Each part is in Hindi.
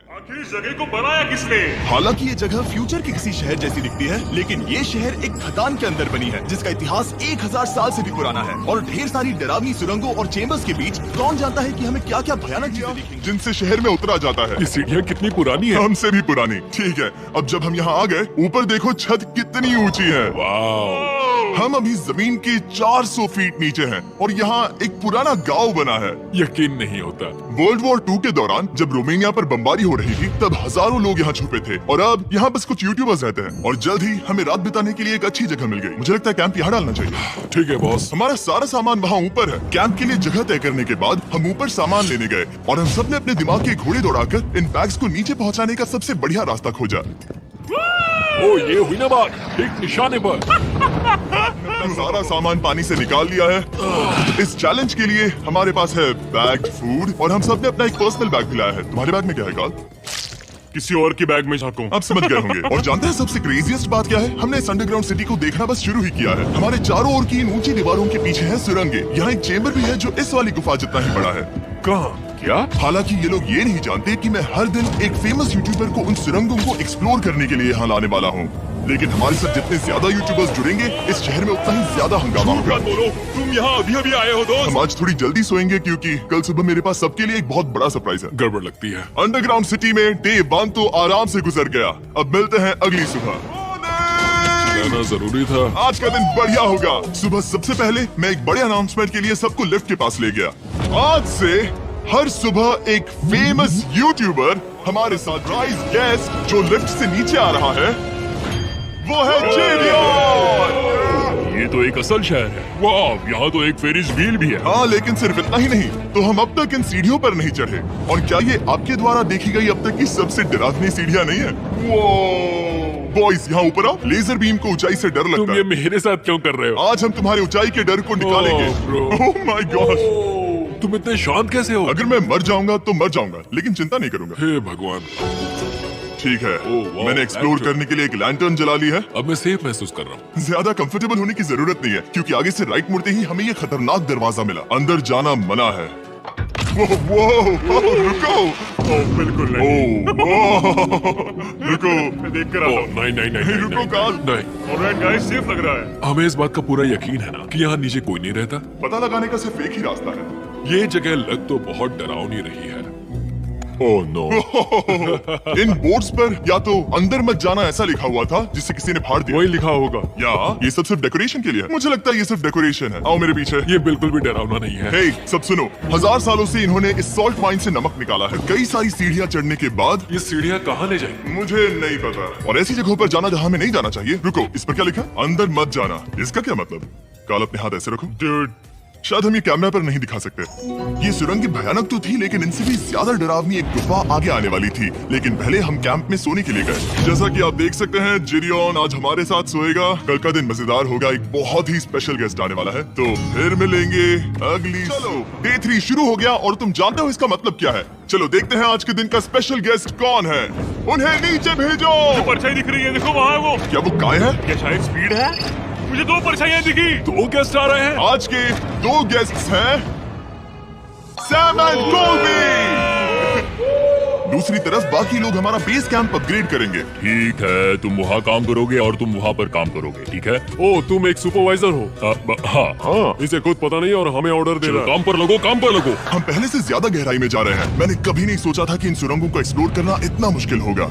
आखिर इस जगह को बनाया किसने? हालांकि ये जगह फ्यूचर के किसी शहर जैसी दिखती है, लेकिन ये शहर एक खदान के अंदर बनी है जिसका इतिहास 1000 साल से भी पुराना है और ढेर सारी डरावनी सुरंगों और चेम्बर्स के बीच कौन जानता है कि हमें क्या क्या भयानक चीजें दिखेंगी जिनसे शहर में उतरा जाता है। ये सीढ़ियाँ कितनी पुरानी है। हमसे भी पुरानी। ठीक है, अब जब हम यहाँ आ गए, ऊपर देखो छत कितनी ऊंची है। वाह, हम अभी जमीन के 400 फीट नीचे हैं और यहाँ एक पुराना गांव बना है। यकीन नहीं होता। वर्ल्ड वॉर 2 के दौरान जब रोमानिया पर बमबारी हो रही थी तब हजारों लोग यहाँ छुपे थे और अब यहाँ बस कुछ यूट्यूबर्स रहते हैं और जल्द ही हमें रात बिताने के लिए एक अच्छी जगह मिल गई। मुझे लगता है कैंप यहाँ डालना चाहिए। ठीक है बॉस। हमारा सारा सामान वहाँ ऊपर है। कैंप के लिए जगह तय करने के बाद हम ऊपर सामान लेने गए और हम सब ने अपने दिमाग के घोड़े दौड़ाकर इन बैग्स को नीचे पहुँचाने का सबसे बढ़िया रास्ता खोजा। ओ ये हुई ना बात, ठीक निशाने पर। सारा सामान पानी से निकाल लिया है। इस चैलेंज के लिए हमारे पास है बैग, फूड और हम सब ने अपना एक पर्सनल बैग भी लाया है। तुम्हारे बैग में क्या है काल? किसी और की बैग में झांकूं। आप समझ गए होंगे। और जानते हैं सबसे क्रेजीएस्ट बात क्या है? हमने इस अंडरग्राउंड सिटी को देखना बस शुरू ही किया है। हमारे चारों ओर की इन ऊंची दीवारों के पीछे है सुरंगे। यहाँ एक चेम्बर भी है जो इस वाली गुफा जितना ही बड़ा है। कहाँ? क्या? हालांकि ये लोग ये नहीं जानते कि मैं हर दिन एक फेमस यूट्यूबर को उन सुरंगों को एक्सप्लोर करने के लिए यहाँ लाने वाला हूँ। लेकिन हमारे साथ जितने ज्यादा यूट्यूबर्स जुड़ेंगे इस शहर में उतना ही ज्यादा हंगामा होगा। बोलो, तुम यहाँ अभी अभी आए हो दोस्त? हम आज थोड़ी जल्दी सोएंगे क्योंकि कल सुबह मेरे पास सबके लिए एक बहुत बड़ा सरप्राइज है। गड़बड़ लगती है। अंडरग्राउंड सिटी में डे 1 तो आराम से गुजर गया। अब मिलते हैं अगली सुबह। जाना जरूरी था। आज का दिन बढ़िया होगा। सुबह सबसे पहले मैं एक बड़े अनाउंसमेंट के लिए सबको लिफ्ट के पास ले गया। आज से हर सुबह एक फेमस यूट्यूबर हमारे साथ राइज गेस्ट जो लिफ्ट से नीचे आ रहा है वो है जेरियन। ये तो एक असल शहर है। वाह, यहाँ तो एक फेरिस व्हील भी है। हाँ, लेकिन सिर्फ इतना ही नहीं, तो हम अब तक इन सीढ़ियों पर नहीं चढ़े। और क्या ये आपके द्वारा देखी गई अब तक की सबसे डरावनी सीढ़ियाँ नहीं है? बॉयज यहाँ ऊपर आओ। लेजर बीम को ऊंचाई से डर लगता तुम है। ये मेरे साथ क्यों कर रहे हो? आज हम तुम्हारे ऊंचाई के डर को निकालेंगे। bro. Oh my God. तुम इतने शांत कैसे हो? अगर मैं मर जाऊंगा तो मर जाऊंगा, लेकिन चिंता नहीं करूंगा। हे भगवान। ठीक है, वाह, मैंने एक्सप्लोर करने के लिए एक लैंटर्न जला ली है। अब मैं सेफ महसूस कर रहा हूँ। ज्यादा कंफर्टेबल होने की जरूरत नहीं है क्योंकि आगे से राइट मुड़ते ही हमें ये खतरनाक दरवाजा मिला। अंदर जाना मना है। रुको। बिल्कुल नहीं। रुको। मैं देख कर आता हूँ। नहीं, रुको काल। नहीं। ऑलराइट गाइस, सेफ लग रहा है। हमें इस बात का पूरा यकीन है ना कि यहाँ नीचे कोई नहीं रहता। पता लगाने का सिर्फ एक ही रास्ता है। ये जगह लग तो बहुत डरावनी रही है। Oh no. इन बोर्ड्स पर या तो अंदर मत जाना ऐसा लिखा हुआ था जिसे किसी ने फाड़ दिया। वही लिखा होगा। या ये सब सिर्फ डेकोरेशन के लिए है। मुझे लगता है ये सिर्फ डेकोरेशन है। आओ मेरे पीछे। ये बिल्कुल भी डरावना नहीं है। हे, सब सुनो। 1000 सालों से इन्होंने इस सॉल्ट माइन से नमक निकाला है। कई सारी सीढ़ियाँ चढ़ने के बाद ये सीढ़ियाँ कहाँ ले जाएंगी? मुझे नहीं पता। और ऐसी जगहों पर जाना जहाँ हमें नहीं जाना चाहिए। रुको, इस पर क्या लिखा? अंदर मत जाना। इसका क्या मतलब? काल अपने हाथ ऐसे रखो। Dude, शायद हम ये कैमरा पर नहीं दिखा सकते। ये सुरंग भयानक तो थी, लेकिन इनसे भी ज्यादा डरावनी एक गुफा आगे आने वाली थी। लेकिन पहले हम कैंप में सोने के लिए गए। जैसा कि आप देख सकते हैं, जिरियन आज हमारे साथ सोएगा। कल का दिन मजेदार होगा। एक बहुत ही स्पेशल गेस्ट आने वाला है, तो फिर मिलेंगे अगली। चलो, डे 3 शुरू हो गया और तुम जानते हो इसका मतलब क्या है? चलो देखते हैं आज के दिन का स्पेशल गेस्ट कौन है। उन्हें नीचे भेजो। परछाई दिख रही है, देखो वहाँ है वो। क्या वो गाय है? क्या शायद स्पीड है? मुझे 2 परछाइयाँ दिखी। 2 गेस्ट आ रहे हैं। आज के 2 गेस्ट्स हैं सैम एंड कोल्बी। दूसरी तरफ बाकी लोग हमारा बेस कैंप अपग्रेड करेंगे। ठीक है, तुम वहाँ काम करोगे और तुम वहाँ पर काम करोगे, ठीक है? ओ, तुम एक सुपरवाइजर हो? हाँ। इसे खुद पता नहीं और हमें ऑर्डर दे रहा है। काम पर लगो, काम पर लगो। हम पहले से ज्यादा गहराई में जा रहे हैं। मैंने कभी नहीं सोचा था कि इन सुरंगों को एक्सप्लोर करना इतना मुश्किल होगा।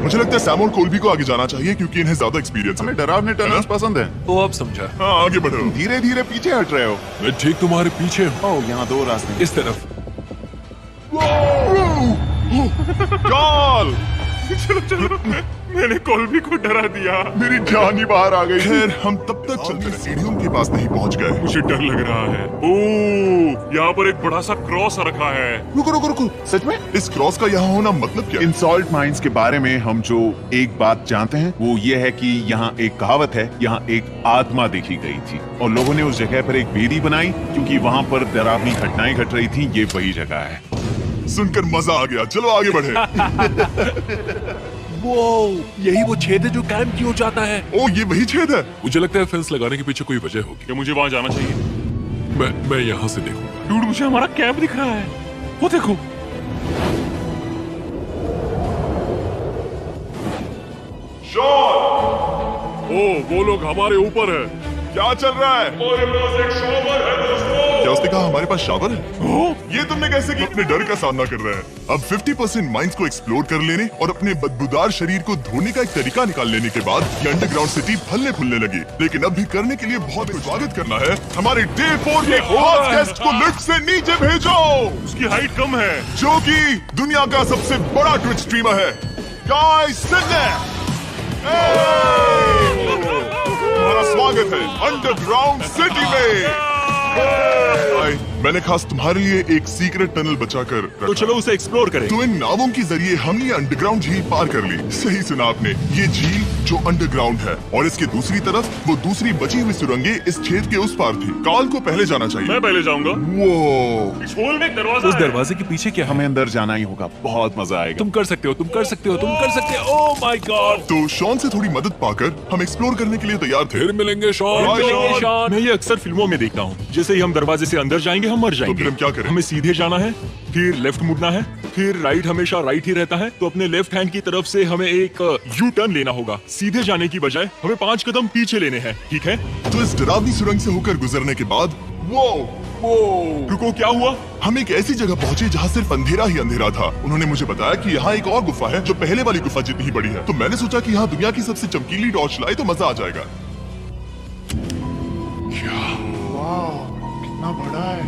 मुझे लगता है सैम और कोल्बी को आगे जाना चाहिए क्योंकि इन्हें ज्यादा एक्सपीरियंस है। हमें डरावने टनल्स पसंद है। तो अब समझा। हाँ, आगे बढ़ो। धीरे धीरे पीछे हट रहे हो। मैं ठीक तुम्हारे पीछे हूँ। ओह, यहाँ 2 रास्ते हैं। इस तरफ। काल, चलो, मैंने कोल्बी को डरा दिया। मेरी जान ही बाहर आ गई। खैर, हम तब तक चलते रहे। सीढ़ियों के पास नहीं पहुंच गए। मुझे डर लग रहा है। ओह, यहाँ पर एक बड़ा सा क्रॉस रखा है। रुको रुको रुको, सच में? इस क्रॉस का यहाँ होना मतलब क्या? इन सॉल्ट माइंस के बारे में हम जो एक बात जानते हैं वो ये है कि यहाँ एक कहावत है, यहाँ एक आत्मा देखी गई थी और लोगों ने उस जगह पर एक वेदी बनाई क्योंकि वहाँ पर डरावनी घटनाएं घट रही थी। ये वही जगह है। सुनकर मजा आ गया। चलो आगे बढ़े। वो यही वो छेद है जो कैंप की ओर जाता है। ओ, ये वही छेद है। मुझे लगता है फेंस लगाने के पीछे कोई वजह होगी। क्या मुझे वहाँ जाना चाहिए? मैं यहाँ से देखूंगा। डूड, मुझे हमारा कैंप दिख रहा है। वो देखो, ओ वो लोग हमारे ऊपर है। क्या चल रहा है? हमारे पास एक शॉवर है दोस्तों। क्या उसने कहा हमारे पास शावर है? ये तुमने कैसे किया? अपने डर का सामना कर रहे हैं। अब 50% माइंस को एक्सप्लोर कर लेने और अपने बदबूदार शरीर को धोने का एक तरीका निकाल लेने के बाद ये अंडरग्राउंड सिटी फलने फूलने लगी। लेकिन अब भी करने के लिए बहुत कुछ स्वागत करना है। हमारे डे 4 के खास गेस्ट को लिफ्ट से नीचे भेजो, उसकी हाइट कम है। जो कि दुनिया का सबसे बड़ा ट्विच स्ट्रीमर है। गाइस तुम्हारा स्वागत है अंडरग्राउंड सिटी में। मैंने खास तुम्हारे लिए एक सीक्रेट टनल बचाकर तो चलो उसे एक्सप्लोर करें। तो इन नावों के जरिए हमने ये अंडरग्राउंड झील पार कर ली। सही सुना आपने, ये झील जो अंडरग्राउंड है और इसके दूसरी तरफ वो दूसरी बची हुई सुरंगें इस छेद के उस पार थी। काल को पहले जाना चाहिए। मैं पहले जाऊंगा। वो इस होल में एक दरवाजा उस है। दरवाजे के पीछे क्या है? हमें अंदर जाना ही होगा, बहुत मजा आएगा। तुम कर सकते हो, तुम कर सकते हो, तुम कर सकते हो। Oh my God. तो शॉन से थोड़ी मदद पाकर हम एक्सप्लोर करने के लिए तैयार थे। फिर मिलेंगे शॉन। Bye, Sean। मैं ये अक्सर फिल्मों में देखता हूँ। जैसे ही हम दरवाजे से अंदर जाएंगे हम मर जाएंगे। फिर हम क्या करें? हमें सीधे जाना है, फिर लेफ्ट मुड़ना है, फिर राइट हमेशा राइट ही रहता है। तो अपने लेफ्ट हैंड की तरफ से हमें एक यू टर्न लेना होगा। सीधे जाने की बजाय हमें 5 कदम पीछे लेने हैं, ठीक है? तो इस डरावनी सुरंग से होकर गुजरने के बाद वो रुको, क्या हुआ? हम एक ऐसी जगह पहुंचे जहाँ सिर्फ अंधेरा ही अंधेरा था। उन्होंने मुझे बताया कि यहाँ एक और गुफा है जो पहले वाली गुफा जितनी ही बड़ी है। तो मैंने सोचा कि यहाँ दुनिया की सबसे चमकीली टॉर्च लाई तो मजा आ जाएगा। कितना बड़ा है,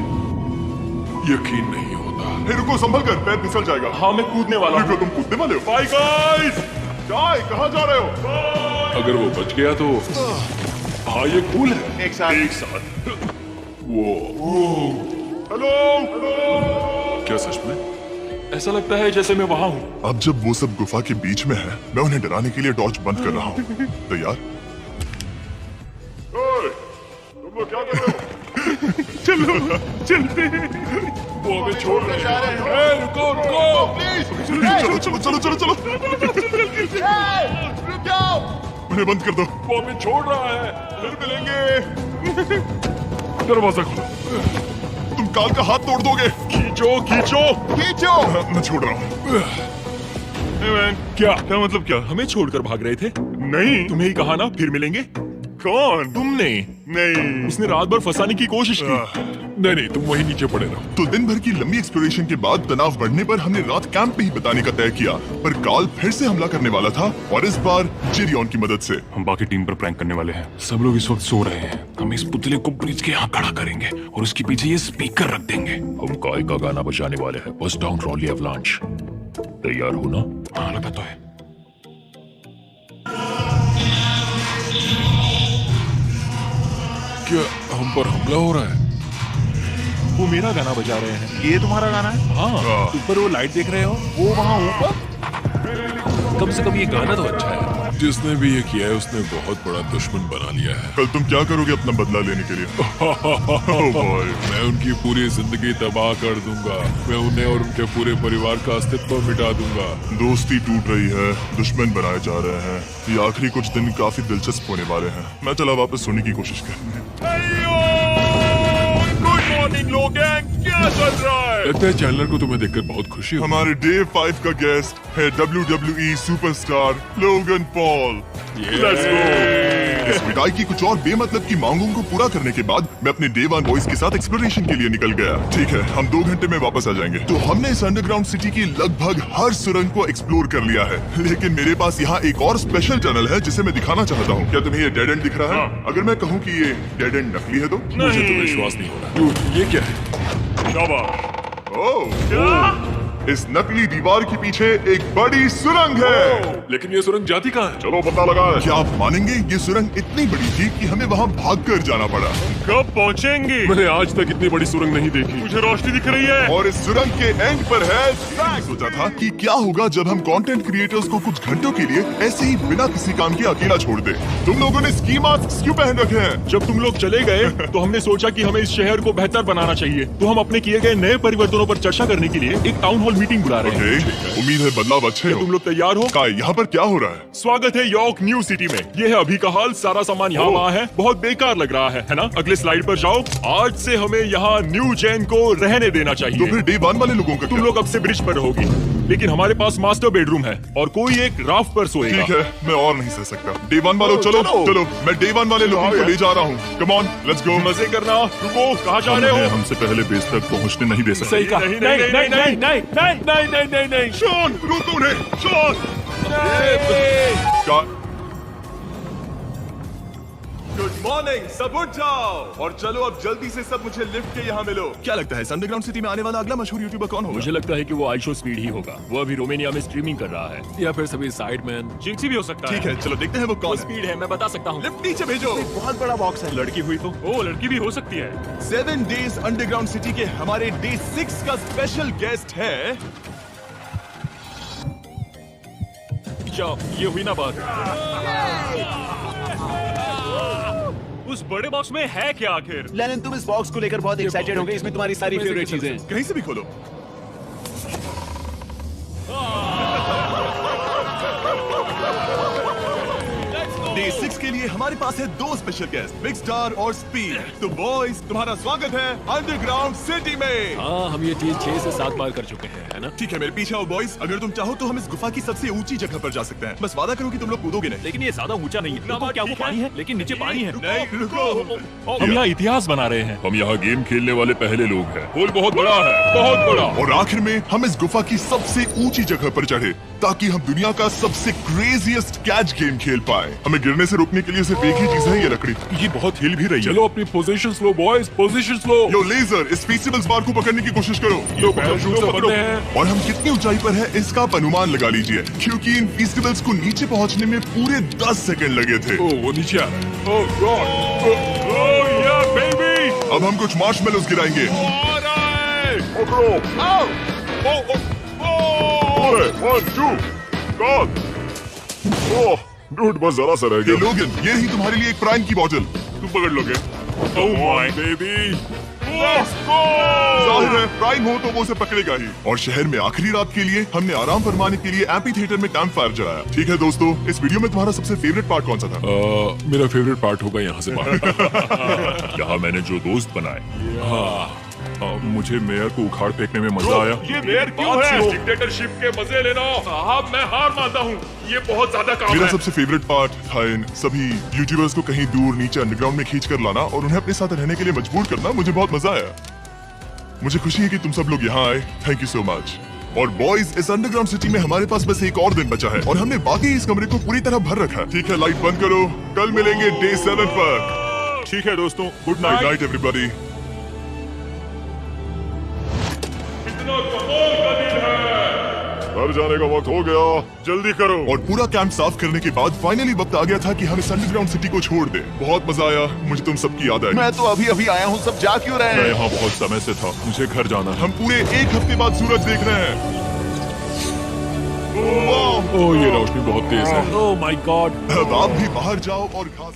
यकीन नहीं होता। हे रुको, संभल कर, पैर फिसल जाएगा। हाँ, मैं कूदने वाला हूँ। रुको, तुम कूदने वाले हो? Bye guys. काय, कहाँ जा रहे हो? अगर वो बच गया तो हाँ, ये कूल है। एक साथ वो हेलो, क्या सच में ऐसा लगता है जैसे मैं वहां हूँ? अब जब वो सब गुफा के बीच में है, मैं उन्हें डराने के लिए टॉर्च बंद कर रहा हूँ। तैयार? तुम लोग क्या कर रहे हो? चलो चलते। वो हमें छोड़ रहे हैं। रुको रुको, चलो चलो चलो चलो चलो, उन्हें बंद कर दो। वो हमें छोड़ रहा है। फिर मिलेंगे। दरवाजा खोलो। तुम काल का हाथ तोड़ दोगे। खींचो खींचो खींचो। मैं छोड़ रहा हूँ। क्या मतलब क्या? हमें छोड़कर भाग रहे थे? नहीं, तुम्हें ही कहा ना फिर मिलेंगे। कौन? तुमने नहीं। उसने रात भर फंसाने की कोशिश की। नहीं, तुम वहीं नीचे पड़े रहो। तो दिन भर की लंबी एक्सप्लोरेशन के बाद तनाव बढ़ने पर हमने रात कैंप पे ही बिताने का तय किया। पर काल फिर से हमला करने वाला था और इस बार जिरियन की मदद से। हम बाकी टीम पर प्रैंक करने वाले हैं। सब लोग इस वक्त सो रहे हैं। हम इस पुतले को ब्रिज के यहाँ खड़ा करेंगे और उसके पीछे ये स्पीकर रख देंगे। हम काय का गाना बजाने वाले हैं, बस डाउन रॉली अवलांच। तैयार हो ना? हाँ, लगा तो है। क्या हम पर हमला हो रहा है? वो मेरा गाना बजा रहे हैं। ये तुम्हारा गाना है? हाँ, ऊपर वो लाइट देख रहे हो? वो वहाँ ऊपर? कम से कम ये गाना तो अच्छा है। जिसने भी ये किया है उसने बहुत बड़ा दुश्मन बना लिया है। कल तुम क्या करोगे अपना बदला लेने के लिए? Oh boy। मैं उनकी पूरी जिंदगी तबाह कर दूंगा। मैं उन्हें और उनके पूरे परिवार का अस्तित्व मिटा दूंगा। दोस्ती टूट रही है, दुश्मन बनाए जा रहे हैं। ये आखिरी कुछ दिन काफी दिलचस्प होने वाले हैं। मैं चला वापस सोने की कोशिश करने। गुड मॉर्निंग लोग, क्या चल रहा है? लगता है चैनलर को तुम्हें देखकर बहुत खुशी हुई। हमारे डे 5 का गेस्ट है WWE superstar Logan Paul. Let's go। इस विदाई की कुछ और बेमतलब की मांगों को पूरा करने के बाद मैं अपने डे 1 बॉयज के साथ एक्सप्लोरेशन के लिए निकल गया। ठीक है, हम 2 घंटे में वापस आ जाएंगे। तो हमने इस अंडरग्राउंड सिटी की लगभग हर सुरंग को एक्सप्लोर कर लिया है। लेकिन मेरे पास यहाँ एक और स्पेशल टनल है जिसे मैं दिखाना चाहता हूँ। क्या तुम्हें ये डेड एंड दिख रहा है? अगर मैं कहूँ कि ये डेड एंड नकली है तो? मुझे तो विश्वास नहीं हो रहा। Dude, ये क्या है? शाबाश। ओह, इस नकली दीवार के पीछे एक बड़ी सुरंग है। लेकिन ये सुरंग जाती कहाँ है? चलो पता लगा। क्या आप मानेंगे, ये सुरंग इतनी बड़ी थी कि हमें वहाँ भागकर जाना पड़ा। कब पहुँचेंगे? मैंने आज तक इतनी बड़ी सुरंग नहीं देखी। मुझे रोशनी दिख रही है। और इस सुरंग के एंड पर है ट्रैक। सोचा था कि क्या होगा जब हम कंटेंट क्रिएटर्स को कुछ घंटों के लिए ऐसे ही बिना किसी काम के अकेला छोड़ दे। तुम लोगों ने स्की मास्क क्यों पहन रखे हैं? जब तुम लोग चले गए तो हमने सोचा कि हमें इस शहर को बेहतर बनाना चाहिए। तो हम अपने किए गए नए परिवर्तनों पर चर्चा करने के लिए एक टाउन हॉल कैजुअल मीटिंग बुला रहे हैं। ओके, उम्मीद है बदलाव अच्छे क्या हो। तुम लोग तैयार हो? काय, यहाँ पर क्या हो रहा है? स्वागत है यॉर्क न्यू सिटी में। ये है अभी का हाल। सारा सामान यहाँ वहाँ है। बहुत बेकार लग रहा है ना? अगले स्लाइड पर जाओ। आज से हमें यहाँ न्यू जेन को रहने देना तो चाहिए। फिर डे 1 वाले लोगों का तुम क्या? लोग अब से ब्रिज पर रहोगी, लेकिन हमारे पास मास्टर बेडरूम है और कोई एक राफ्ट पर सोएगा। ठीक है, मैं और नहीं सह सकता। डे 1 वालों चलो चलो, मैं डे 1 वाले लोगों को ले जा रहा हूँ। Come on, let's go. मजे करना। रुको, कहाँ जा रहे हो? हमसे पहले बेस तक पहुँचने नहीं दे सकते। सही कहा। नहीं नहीं नहीं नहीं नहीं नहीं नहीं नहीं नहीं। शॉन, रोको उन्हें, शॉन। क्या? गुड मॉर्निंग, सब उठ जाओ और चलो अब जल्दी से सब मुझे लिफ्ट के यहाँ मिलो। क्या लगता है अंडरग्राउंड सिटी में आने वाला अगला मशहूर यूट्यूबर कौन होगा? मुझे लगता है कि वो आइशो स्पीड ही होगा। वो अभी रोमानिया में स्ट्रीमिंग कर रहा है, या फिर सभी साइडमैन जिक्सी भी हो सकता है। ठीक है, चलो देखते हैं वो कौन है। स्पीड है, मैं बता सकता हूँ। लिफ्ट नीचे भेजो। बहुत बड़ा बॉक्स है। लड़की हुई तो ओ लड़की भी हो सकती है। 7 डेज अंडरग्राउंड सिटी के हमारे डे 6 का स्पेशल गेस्ट है। जाओ, ये हुई ना बात। उस बड़े बॉक्स में है क्या आखिर? लेनिन, तुम इस बॉक्स को लेकर बहुत एक्साइटेड होंगे। इसमें तुम्हारी सारी फेवरेट चीजें। कहीं से भी खोलो। डे 6 के लिए हमारे पास है 2 स्पेशल गेस्ट, बिग स्टार और स्पीड। तो बॉयज, तुम्हारा स्वागत है अंडरग्राउंड सिटी में। हाँ, हम ये चीज 6 से 7 बार कर चुके हैं, है ना? ठीक है, मेरे पीछे आओ बॉयज। अगर तुम चाहो तो हम इस गुफा की सबसे ऊंची जगह पर जा सकते हैं। बस वादा करो कि तुम लोग कूदोगे नहीं। लेकिन ये ज्यादा ऊंचा नहीं है। रुको, क्या वो पानी है? लेकिन नीचे पानी है। नहीं, रुको। हम यहाँ इतिहास बना रहे हैं। हम यहाँ गेम खेलने वाले पहले लोग हैं। होल बहुत बड़ा है, बहुत बड़ा। और आखिर में हम इस गुफा की सबसे ऊंची जगह पर चढ़े ताकि हम दुनिया का सबसे क्रेजीएस्ट कैच गेम खेल पाए। हमें गिरने से रोकने के लिए सिर्फ एक ही चीज है, ये लकड़ी। ये बहुत हिल भी रही है। चलो अपनी पोजीशन लो बॉयज, पोजीशन लो। यो लेजर, इस फीसिबल्स बार को पकड़ने की कोशिश करो। ये पैराशूट से बंधे हैं। और हम कितनी ऊंचाई पर है इसका आप अनुमान लगा लीजिए, क्योंकि इन फीसिबल्स को नीचे पहुंचने में पूरे 10 सेकंड लगे थे। ओ, वो नीचे आ रहा है। ओह गॉड, ओह या बेबी। अब हम कुछ मार्शमेलोस गिराएंगे। आ रहा है। पकड़ो। ओ, One, two, God. ओह, डूड, बस जरा सा रह गया। लोगन, ये ही तुम्हारे लिए एक प्राइम की बॉटल। तुम पकड़ लोगे। Oh my baby. Let's go. जाहिर है, प्राइम हो तो वो उसे पकड़ेगा ही। और शहर में आखिरी रात के लिए हमने आराम फरमाने के लिए एम्पी थिएटर में कैंप फायर जलाया। ठीक है दोस्तों, इस वीडियो में तुम्हारा सबसे फेवरेट पार्ट कौन सा था? मेरा फेवरेट पार्ट होगा यहाँ से बाहर। यहाँ मैंने जो दोस्त बनाए। हाँ, मुझे मेयर को उखाड़ फेंकने में मजा आया। ये मेयर क्यों है? डिक्टेटरशिप के मजे लेना। साहब, मैं हार मानता हूँ। ये बहुत ज्यादा काम मेरा है। सबसे फेवरेट पार्ट था इन सभी यूट्यूबर्स को कहीं दूर नीचे अंडरग्राउंड में खींच कर लाना और उन्हें अपने साथ रहने के लिए मजबूर करना। मुझे बहुत मजा आया। मुझे खुशी है कि तुम सब लोग यहाँ आए। Thank you so much. और बॉयज, इस अंडरग्राउंड सिटी में हमारे पास बस एक और दिन बचा है और हमने बाकी इस कमरे को पूरी तरह भर रखा है। ठीक है, लाइट बंद करो। कल मिलेंगे डे 7 पर। ठीक है दोस्तों, good good night. Night everybody. घर जाने का वक्त हो गया, जल्दी करो। और पूरा कैंप साफ करने के बाद फाइनली वक्त आ गया था कि हम इस अंडरग्राउंड सिटी को छोड़ दें। बहुत मजा आया, मुझे तुम सबकी याद आई। मैं तो अभी अभी आया हूँ, सब जा क्यों रहे मैं हैं? यहाँ बहुत समय से था, मुझे घर जाना है। हम पूरे 1 हफ्ते बाद सूरज देख रहे हैं। ओह, ये रोशनी बहुत तेज है। Oh my God. अब आप भी बाहर जाओ और घास